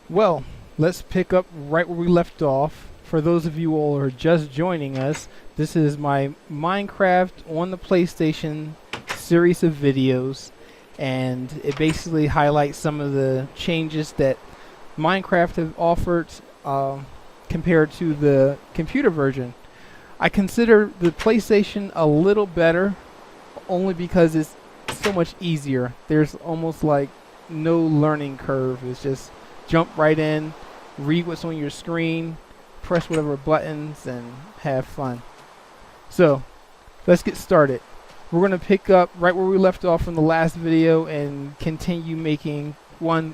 Well, let's pick up right where we left off. For those of you all who are just joining us, this is my Minecraft on the PlayStation series of videos, and it basically highlights some of the changes that Minecraft have offered compared to the computer version. I consider the PlayStation a little better only because it's so much easier. There's almost like no learning curve. It's just jump right in, read what's on your screen, press whatever buttons, and have fun. So, let's get started. We're going to pick up right where we left off from the last video and continue making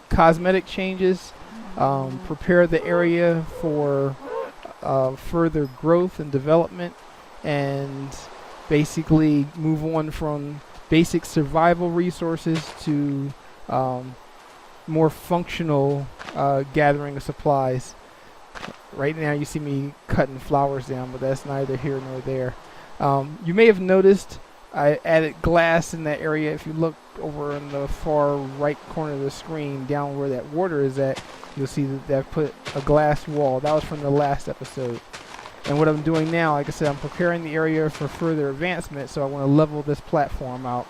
cosmetic changes, prepare the area for further growth and development, and basically move on from basic survival resources to more functional gathering of supplies. Right now you see me cutting flowers down, but that's neither here nor there. You may have noticed I added glass in that area. If you look over in the far right corner of the screen, down where that water is at, you'll see that I've put a glass wall. That was from the last episode. And what I'm doing now, like I said, I'm preparing the area for further advancement, so I want to level this platform out.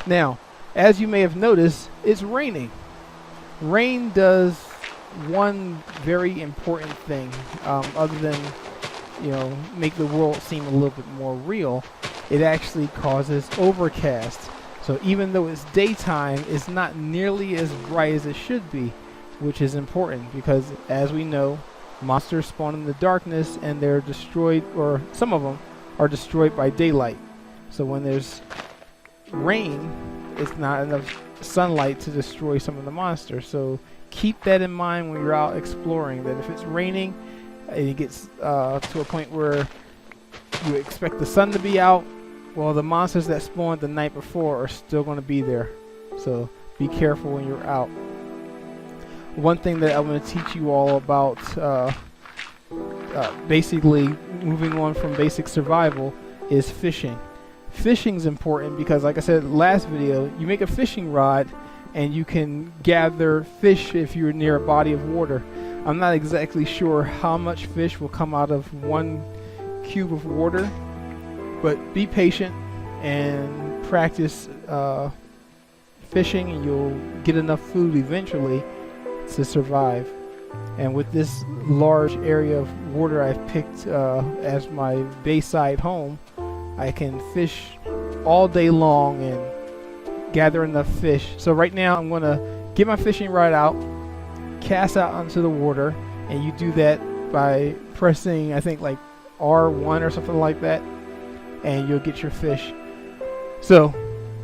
Now, as you may have noticed, it's raining. Rain does one very important thing, other than, make the world seem a little bit more real. It actually causes overcast. So even though it's daytime, it's not nearly as bright as it should be, which is important because, as we know, monsters spawn in the darkness and they're destroyed, or some of them are destroyed by daylight. So when there's rain, it's not enough sunlight to destroy some of the monsters. So keep that in mind when you're out exploring, that if it's raining and it gets to a point where you expect the sun to be out, well, the monsters that spawned the night before are still going to be there. So be careful when you're out. One thing that I'm going to teach you all about, basically moving on from basic survival, is fishing. Fishing's important because, like I said in the last video, you make a fishing rod and you can gather fish if you're near a body of water. I'm not exactly sure how much fish will come out of 1 cube of water, but be patient and practice fishing, and you'll get enough food eventually to survive. And with this large area of water I've picked as my bayside home, I can fish all day long and gather enough fish. So right now I'm going to get my fishing rod out, cast out onto the water, and you do that by pressing, I think, like R1 or something like that, and you'll get your fish. So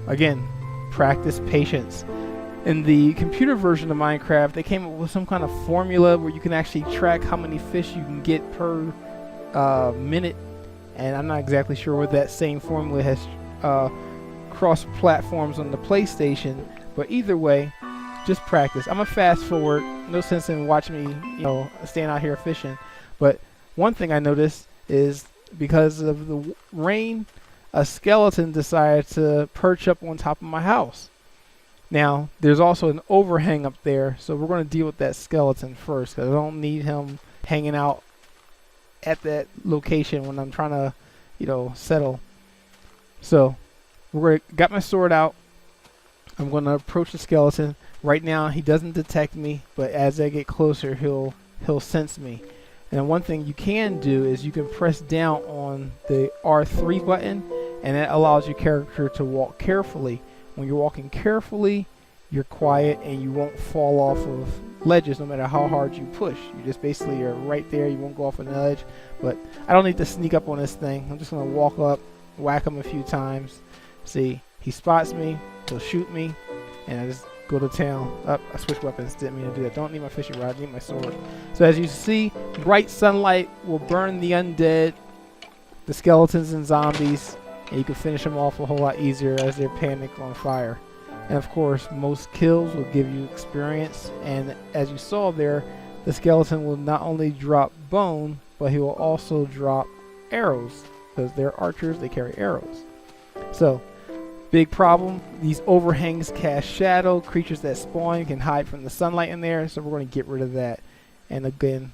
again, practice patience. In the computer version of Minecraft, they came up with some kind of formula where you can actually track how many fish you can get per minute, and I'm not exactly sure whether that same formula has cross platforms on the PlayStation, but either way, just practice. I'm a fast forward, no sense in watching me, stand out here fishing. But one thing I noticed is because of the rain, a skeleton decided to perch up on top of my house. Now, there's also an overhang up there, so we're going to deal with that skeleton first, because I don't need him hanging out at that location when I'm trying to, settle. So, got my sword out. I'm going to approach the skeleton. Right now, he doesn't detect me, but as I get closer, he'll sense me. And one thing you can do is you can press down on the R3 button, and that allows your character to walk carefully. When you're walking carefully, you're quiet and you won't fall off of ledges no matter how hard you push. You just basically are right there. You won't go off an ledge. But I don't need to sneak up on this thing. I'm just going to walk up, whack him a few times. See, he spots me, he'll shoot me, and I just go to town. I switched weapons. Didn't mean to do that. Don't need my fishing rod. I need my sword. So as you see, bright sunlight will burn the undead, the skeletons and zombies, and you can finish them off a whole lot easier as they're panicked on fire. And of course, most kills will give you experience, and as you saw there, the skeleton will not only drop bone, but he will also drop arrows, because they're archers, they carry arrows. So Big problem, these overhangs cast shadow. Creatures that spawn can hide from the sunlight in there, so we're going to get rid of that. And again,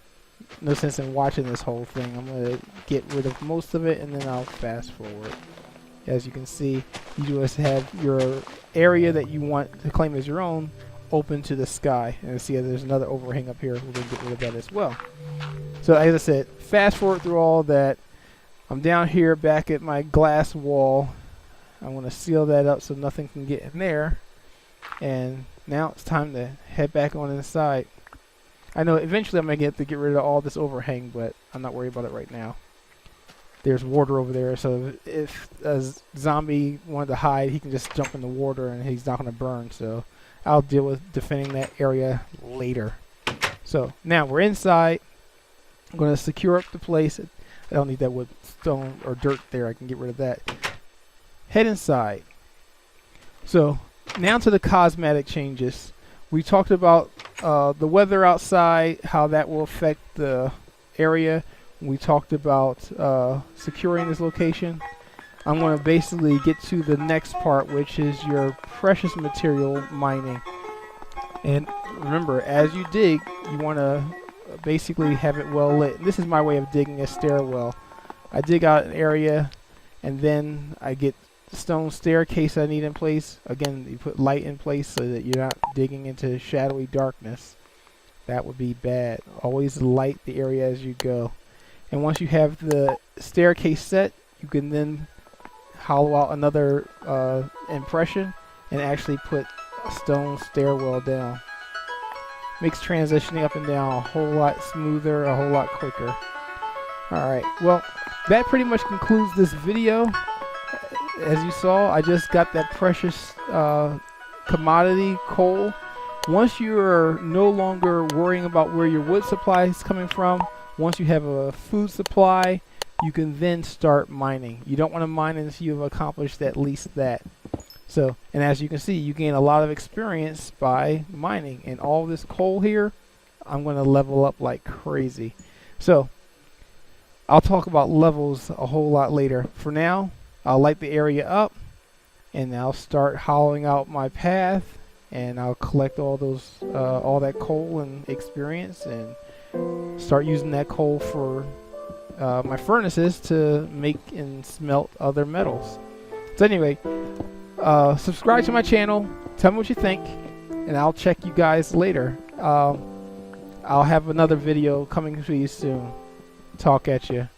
no sense in watching this whole thing. I'm going to get rid of most of it and then I'll fast forward. As you can see, you just have your area that you want to claim as your own open to the sky. And see, there's another overhang up here. We're going to get rid of that as well. So as I said, fast forward through all that. I'm down here back at my glass wall. I'm going to seal that up so nothing can get in there. And now it's time to head back on inside. I know eventually I'm going to get rid of all this overhang, but I'm not worried about it right now. There's water over there, so if a zombie wanted to hide, he can just jump in the water and he's not going to burn. So I'll deal with defending that area later. So now we're inside. I'm going to secure up the place. I don't need that wood, stone, or dirt there. I can get rid of that. Head inside. So now to the cosmetic changes. We talked about the weather outside, how that will affect the area. We talked about securing this location. I'm going to basically get to the next part, which is your precious material mining. And remember, as you dig, you want to basically have it well lit. This is my way of digging a stairwell. I dig out an area, and then I get the stone staircase I need in place. Again, you put light in place so that you're not digging into shadowy darkness. That would be bad. Always light the area as you go. And once you have the staircase set, you can then hollow out another impression and actually put a stone stairwell down. Makes transitioning up and down a whole lot smoother, a whole lot quicker. Alright, well, that pretty much concludes this video. As you saw, I just got that precious commodity coal. Once you're no longer worrying about where your wood supply is coming from, once you have a food supply, you can then start mining. You don't want to mine until you've accomplished at least that. So, and as you can see, you gain a lot of experience by mining. And all this coal here, I'm going to level up like crazy. So, I'll talk about levels a whole lot later. For now, I'll light the area up, and I'll start hollowing out my path, and I'll collect all those, all that coal and experience, and start using that coal for my furnaces to make and smelt other metals. So anyway, subscribe to my channel, tell me what you think, and I'll check you guys later. I'll have another video coming to you soon. Talk at you.